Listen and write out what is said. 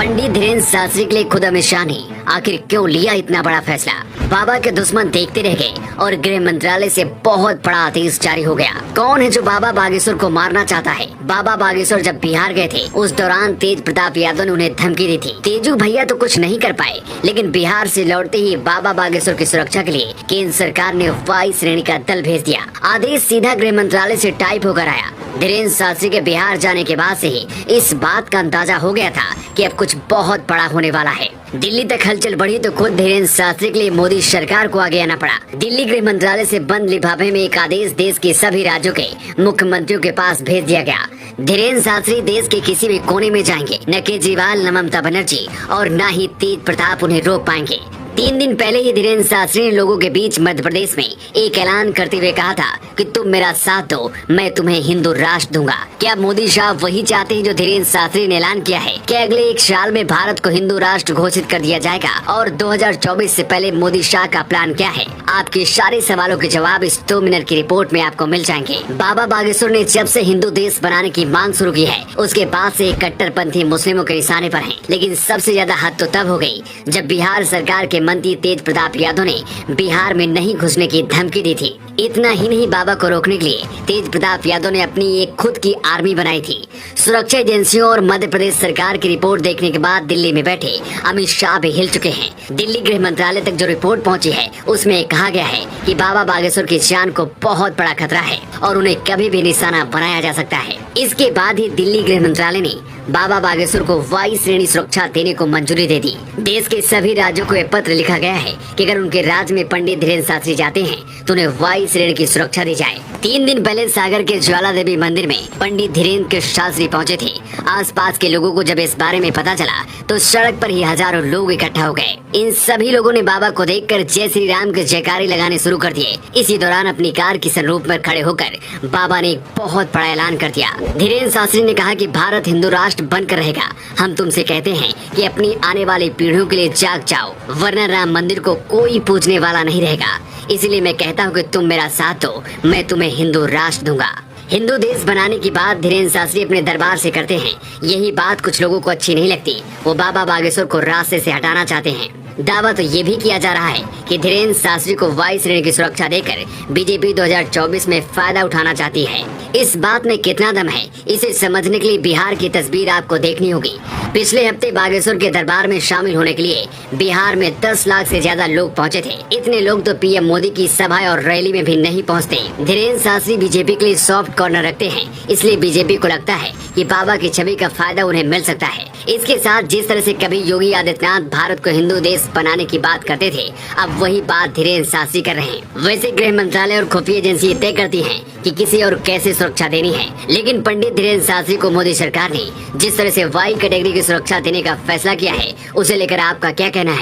पंडित धीरेन्द्र शास्त्री के लिए खुद अमित शाह ने आखिर क्यों लिया इतना बड़ा फैसला? बाबा के दुश्मन देखते रह गए और गृह मंत्रालय से बहुत बड़ा आदेश जारी हो गया। कौन है जो बाबा बागेश्वर को मारना चाहता है? बाबा बागेश्वर जब बिहार गए थे उस दौरान तेज प्रताप यादव ने उन्हें धमकी दी थी। तेजू भैया तो कुछ नहीं कर पाए, लेकिन बिहार से लौटते ही बाबा बागेश्वर की सुरक्षा के लिए केंद्र सरकार ने वायु श्रेणी का दल भेज दिया। आदेश सीधा गृह मंत्रालय से टाइप होकर आया। धीरेन्द्र शास्त्री के बिहार जाने के बाद से ही इस बात का अंदाजा हो गया था कि अब कुछ बहुत बड़ा होने वाला है। दिल्ली तक हलचल बढ़ी तो खुद धीरेन्द्र शास्त्री के लिए मोदी सरकार को आगे आना पड़ा। दिल्ली गृह मंत्रालय से बंद लिफाफे में एक आदेश देश के सभी राज्यों के मुख्यमंत्रियों के पास भेज दिया गया। धीरेन्द्र शास्त्री देश के किसी भी कोने में जाएंगे, न केजरीवाल, न ममता बनर्जी और न ही तेज प्रताप उन्हें रोक पाएंगे। 3 दिन पहले ही धीरेन्द्र शास्त्री ने लोगों के बीच मध्य प्रदेश में एक ऐलान करते हुए कहा था कि तुम मेरा साथ दो, मैं तुम्हें हिंदू राष्ट्र दूंगा। क्या मोदी शाह वही चाहते हैं जो धीरेन्द्र शास्त्री ने ऐलान किया है कि अगले 1 साल में भारत को हिंदू राष्ट्र घोषित कर दिया जाएगा? और 2024 से पहले मोदी शाह का प्लान क्या है? आपके सारे सवालों के जवाब इस 2 मिनट की रिपोर्ट में आपको मिल जाएंगे। बाबा बागेश्वर ने जब से हिंदू देश बनाने की मांग शुरू की है उसके बाद से कट्टरपंथी मुस्लिमों के निशाने पर है। लेकिन सबसे ज्यादा हद तो तब हो गई जब बिहार सरकार के मंत्री तेज प्रताप यादव ने बिहार में नहीं घुसने की धमकी दी थी। इतना ही नहीं, बाबा को रोकने के लिए तेज प्रताप यादव ने अपनी एक खुद की आर्मी बनाई थी। सुरक्षा एजेंसियों और मध्य प्रदेश सरकार की रिपोर्ट देखने के बाद दिल्ली में बैठे अमित शाह भी हिल चुके हैं। दिल्ली गृह मंत्रालय तक जो रिपोर्ट पहुंची है उसमें कहा गया है कि बाबा बागेश्वर की जान को बहुत बड़ा खतरा है और उन्हें कभी भी निशाना बनाया जा सकता है। इसके बाद ही दिल्ली गृह मंत्रालय ने बाबा बागेश्वर को वायु श्रेणी सुरक्षा देने को मंजूरी दे दी। देश के सभी राज्यों को यह पत्र लिखा गया है कि अगर उनके राज्य में पंडित धीरेन्द्र शास्त्री जाते हैं तो उन्हें वायु श्रेणी की सुरक्षा दी जाए। 3 दिन पहले सागर के ज्वाला देवी मंदिर में पंडित धीरेन्द्र शास्त्री पहुंचे थे। आसपास के लोगों को जब इस बारे में पता चला तो सड़क पर ही हजारों लोग इकट्ठा हो गए। इन सभी लोगों ने बाबा को देखकर जय श्री राम के जयकारे लगाने शुरू कर दिए। इसी दौरान अपनी कार की सनरूफ पर खड़े होकर बाबा ने एक बहुत बड़ा ऐलान कर दिया। धीरेन्द्र शास्त्री ने कहा कि भारत हिंदू राष्ट्र बनकर रहेगा। हम तुमसे कहते हैं कि अपनी आने वाली पीढ़ियों के लिए जाग जाओ, वरना राम मंदिर को कोई पूजने वाला नहीं रहेगा। इसलिए मैं कहता हूँ कि तुम मेरा साथ दो, मैं तुम्हें हिंदू राष्ट्र दूंगा। हिंदू देश बनाने की बात धीरेन्द्र शास्त्री अपने दरबार से करते हैं। यही बात कुछ लोगों को अच्छी नहीं लगती। वो बाबा बागेश्वर को रास्ते से हटाना चाहते हैं। दावा तो ये भी किया जा रहा है कि धीरेन्द्र शास्त्री को वायु श्रेणी की सुरक्षा देकर बीजेपी 2024 में फायदा उठाना चाहती है। इस बात में कितना दम है, इसे समझने के लिए बिहार की तस्वीर आपको देखनी होगी। पिछले हफ्ते बागेश्वर के दरबार में शामिल होने के लिए बिहार में 10 लाख से ज्यादा लोग पहुंचे थे। इतने लोग तो पीएम मोदी की सभा और रैली में भी नहीं पहुंचते। धीरेन्द्र शास्त्री बीजेपी के लिए सॉफ्ट कॉर्नर रखते हैं, इसलिए बीजेपी को लगता है कि बाबा की छवि का फायदा उन्हें मिल सकता है। इसके साथ जिस तरह से कभी योगी आदित्यनाथ भारत को हिंदू देश बनाने की बात करते थे, अब वही बात धीरेन्द्र शास्त्री कर रहे हैं। वैसे गृह मंत्रालय और खुफिया एजेंसी तय करती हैं कि किसी और कैसे सुरक्षा देनी है, लेकिन पंडित धीरेन्द्र शास्त्री को मोदी सरकार ने जिस तरह से वाई कैटेगरी की सुरक्षा देने का फैसला किया है उसे लेकर आपका क्या कहना है?